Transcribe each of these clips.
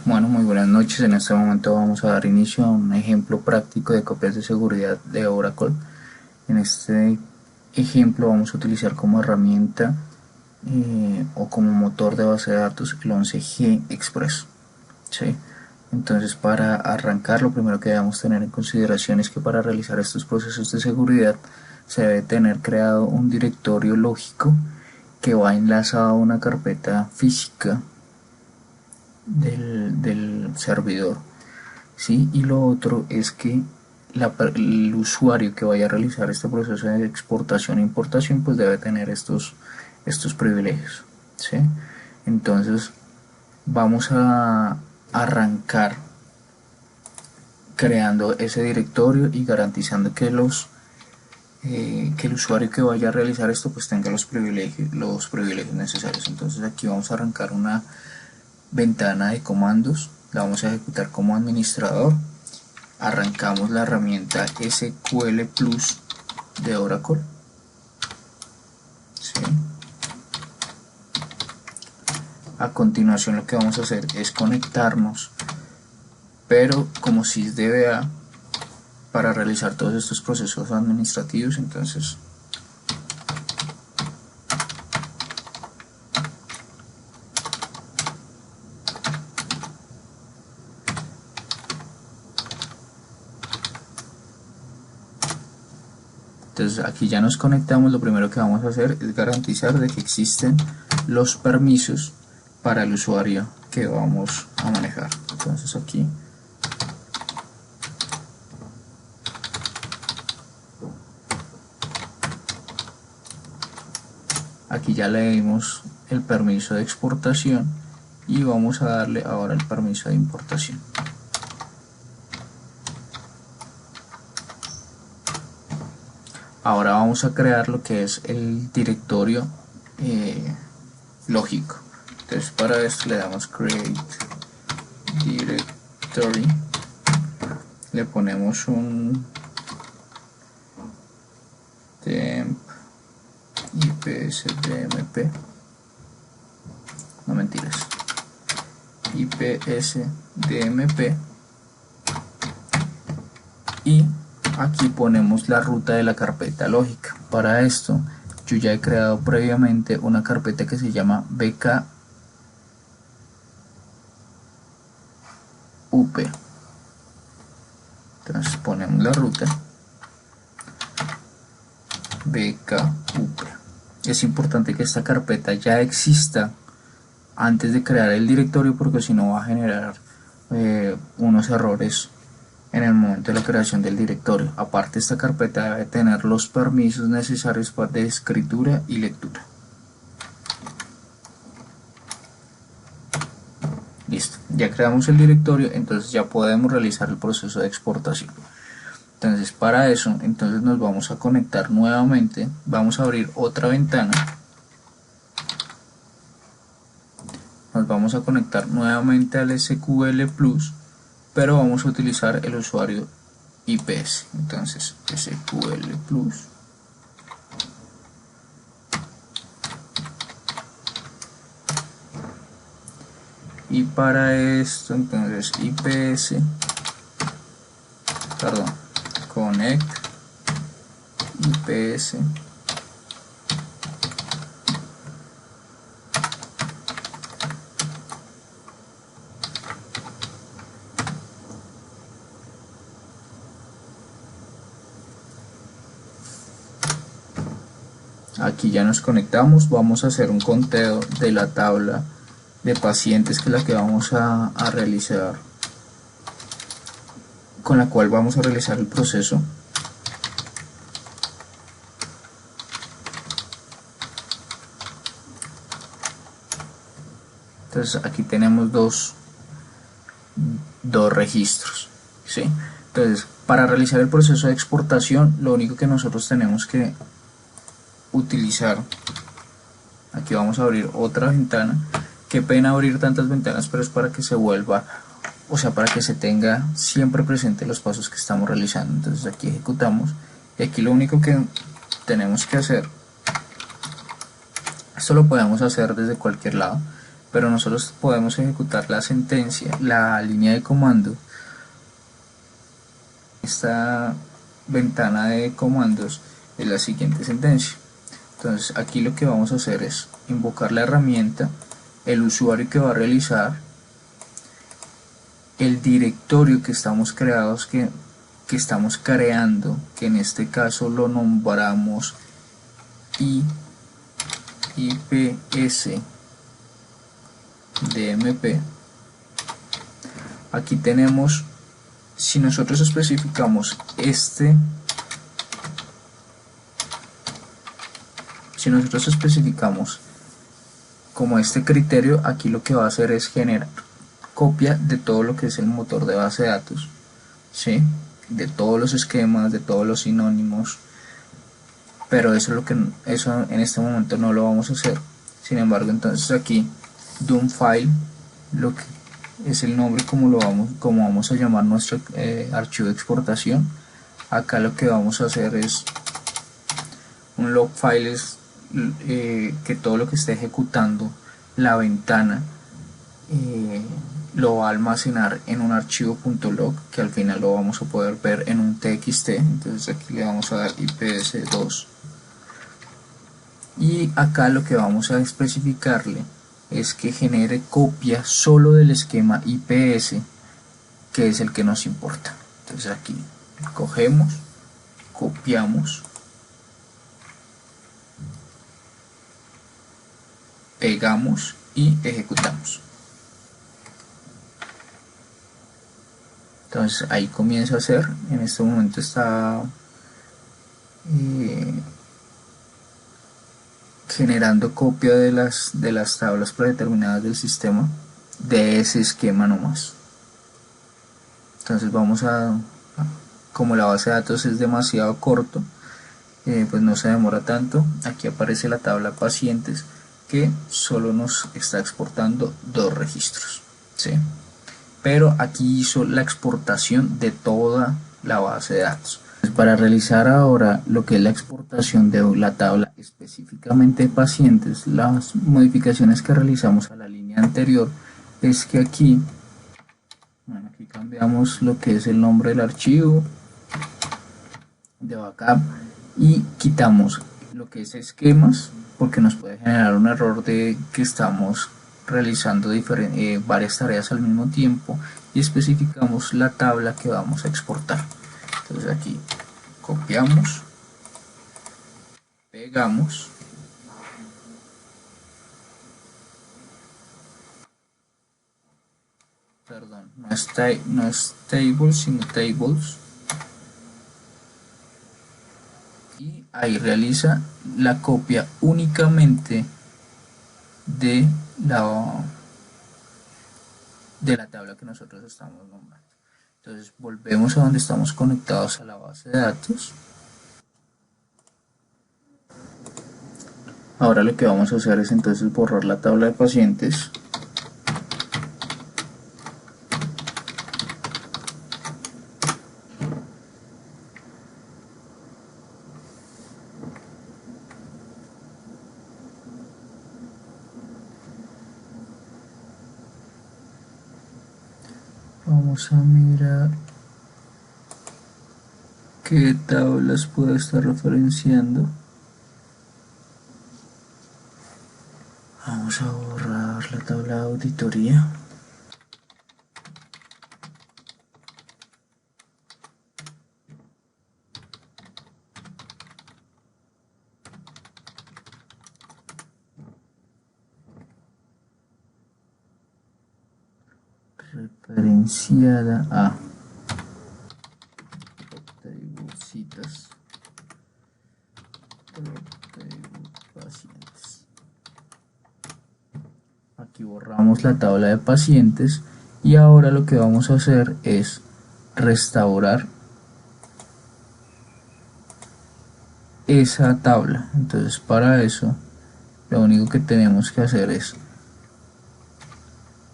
Bueno, muy buenas noches. En este momento vamos a dar inicio a un ejemplo práctico de copias de seguridad de Oracle. En este ejemplo vamos a utilizar como herramienta o como motor de base de datos el 11G Express. ¿Sí? Entonces, para arrancar, lo primero que debemos tener en consideración es que para realizar estos procesos de seguridad se debe tener creado un directorio lógico que va enlazado a una carpeta física del servidor, ¿sí? Y lo otro es que el usuario que vaya a realizar este proceso de exportación e importación pues debe tener estos privilegios, ¿sí? Entonces vamos a arrancar creando ese directorio y garantizando que el usuario que vaya a realizar esto pues tenga los privilegios necesarios. Entonces aquí vamos a arrancar una ventana de comandos, la vamos a ejecutar como administrador. Arrancamos la herramienta SQL Plus de Oracle, ¿sí? A continuación lo que vamos a hacer es conectarnos, pero como sysdba, para realizar todos estos procesos administrativos. Entonces aquí ya nos conectamos. Lo primero que vamos a hacer es garantizar de que existen los permisos para el usuario que vamos a manejar. Entonces aquí ya le dimos el permiso de exportación y vamos a darle ahora el permiso de importación. Ahora vamos a crear lo que es el directorio lógico. Entonces para esto le damos create directory, le ponemos un temp ipsdmp, no mentiras, ipsdmp, y aquí ponemos la ruta de la carpeta lógica. Para esto yo ya he creado previamente una carpeta que se llama bkup. Entonces ponemos la ruta bkup. Es importante que esta carpeta ya exista antes de crear el directorio, porque si no va a generar unos errores en el momento de la creación del directorio. Aparte, esta carpeta debe tener los permisos necesarios de escritura y lectura. Listo, ya creamos el directorio, entonces ya podemos realizar el proceso de exportación. Entonces para eso, entonces nos vamos a conectar nuevamente, vamos a abrir otra ventana, nos vamos a conectar nuevamente al SQL Plus, pero vamos a utilizar el usuario IPS. Entonces SQL Plus, y para esto entonces IPS, connect IPS aquí ya nos conectamos. Vamos a hacer un conteo de la tabla de pacientes, que es la que vamos a realizar, con la cual vamos a realizar el proceso. Entonces aquí tenemos dos registros, ¿sí? Entonces para realizar el proceso de exportación, lo único que nosotros tenemos que utilizar, aquí vamos a abrir otra ventana. Qué pena abrir tantas ventanas, pero es para que se vuelva, o sea, para que se tenga siempre presente los pasos que estamos realizando. Entonces aquí ejecutamos, y aquí lo único que tenemos que hacer, esto lo podemos hacer desde cualquier lado, pero nosotros podemos ejecutar la sentencia, la línea de comando. Esta ventana de comandos es la siguiente sentencia. Entonces aquí lo que vamos a hacer es invocar la herramienta, el usuario que va a realizar, el directorio que estamos estamos creando, que en este caso lo nombramos IPS DMP. Aquí tenemos, si nosotros especificamos como este criterio, aquí lo que va a hacer es generar copia de todo lo que es el motor de base de datos, ¿sí? De todos los esquemas, de todos los sinónimos, pero eso en este momento no lo vamos a hacer. Sin embargo, entonces aquí file, lo que es el nombre como vamos a llamar nuestro archivo de exportación. Acá lo que vamos a hacer es un log file, es que todo lo que esté ejecutando la ventana lo va a almacenar en un archivo .log, que al final lo vamos a poder ver en un txt. Entonces aquí le vamos a dar ips2, y acá lo que vamos a especificarle es que genere copia solo del esquema IPS, que es el que nos importa. Entonces aquí cogemos, copiamos, pegamos y ejecutamos. Entonces ahí comienza a hacer, en este momento está generando copia de las tablas predeterminadas del sistema, de ese esquema nomás. Entonces como la base de datos es demasiado corto, pues no se demora tanto. Aquí aparece la tabla pacientes, que solo nos está exportando 2 registros, ¿sí? Pero aquí hizo la exportación de toda la base de datos. Para realizar ahora lo que es la exportación de la tabla específicamente de pacientes, las modificaciones que realizamos a la línea anterior es que aquí cambiamos lo que es el nombre del archivo de backup y quitamos lo que es esquemas, porque nos puede generar un error de que estamos realizando varias tareas al mismo tiempo, y especificamos la tabla que vamos a exportar. Entonces aquí copiamos, pegamos, perdón, no es table sino tables, y ahí realiza la copia únicamente de la tabla que nosotros estamos nombrando. Entonces volvemos a donde estamos conectados a la base de datos. Ahora lo que vamos a hacer es entonces borrar la tabla de pacientes. Vamos a mirar qué tablas puede estar referenciando. Vamos a borrar la tabla de auditoría. Referenciada a citas, pacientes. Aquí borramos la tabla de pacientes, y ahora lo que vamos a hacer es restaurar esa tabla. Entonces para eso lo único que tenemos que hacer es,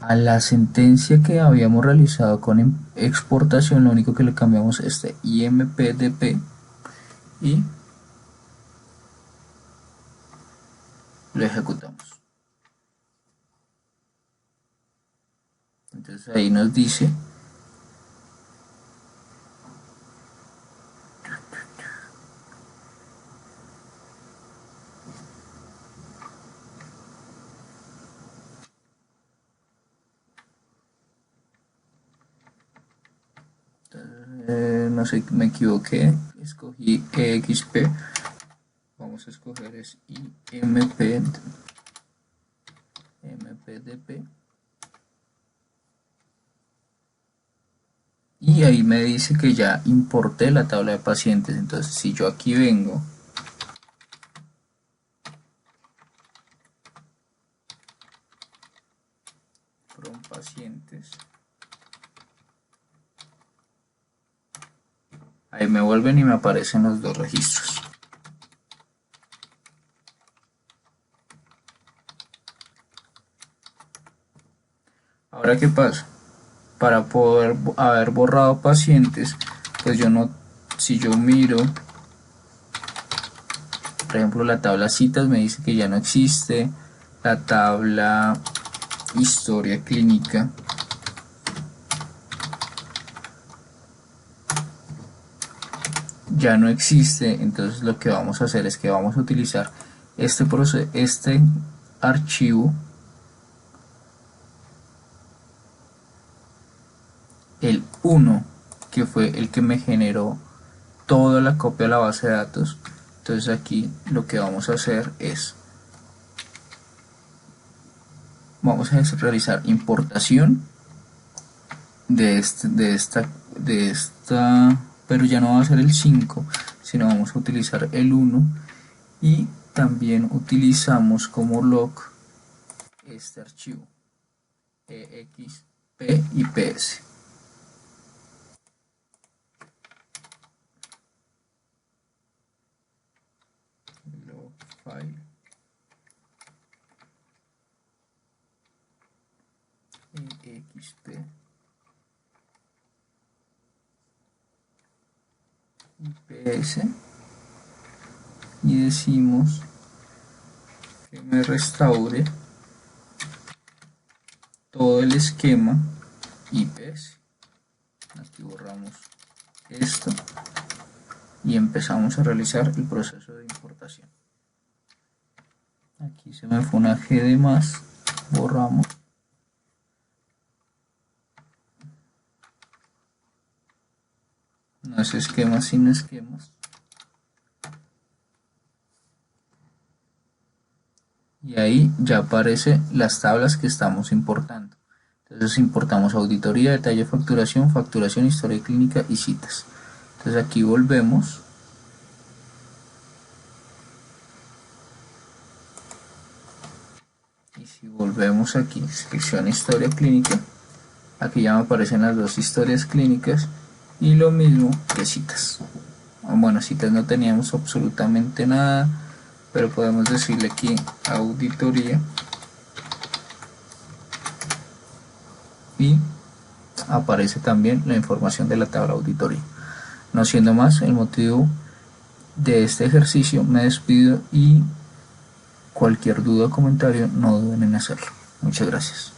a la sentencia que habíamos realizado con exportación, lo único que le cambiamos es este IMPDP y lo ejecutamos. Entonces ahí nos dice no sé, me equivoqué, escogí EXP, vamos a escoger es MPDP, y ahí me dice que ya importé la tabla de pacientes. Entonces si yo aquí vengo from pacientes, ahí me vuelven y me aparecen los dos registros. Ahora, ¿qué pasa? Para poder haber borrado pacientes, pues yo no, si yo miro, por ejemplo, la tabla citas me dice que ya no existe, la tabla historia clínica ya no existe. Entonces lo que vamos a hacer es que vamos a utilizar este archivo, el 1, que fue el que me generó toda la copia de la base de datos. Entonces aquí lo que vamos a hacer es, vamos a realizar importación de esta, pero ya no va a ser el 5, sino vamos a utilizar el 1, y también utilizamos como log este archivo exp y ps. Log file exp y ps, y decimos que me restaure todo el esquema IPS. Aquí borramos esto y empezamos a realizar el proceso de importación. Aquí se me fue una G de más, borramos. No es esquemas sino esquemas. Y ahí ya aparecen las tablas que estamos importando. Entonces importamos auditoría, detalle de facturación, facturación, historia clínica y citas. Entonces aquí volvemos. Y si volvemos aquí, selecciona historia clínica, aquí ya me aparecen las dos historias clínicas y lo mismo que citas. Bueno, citas no teníamos absolutamente nada, pero podemos decirle aquí auditoría y aparece también la información de la tabla auditoría. No siendo más el motivo de este ejercicio, me despido y cualquier duda o comentario no duden en hacerlo. Muchas gracias.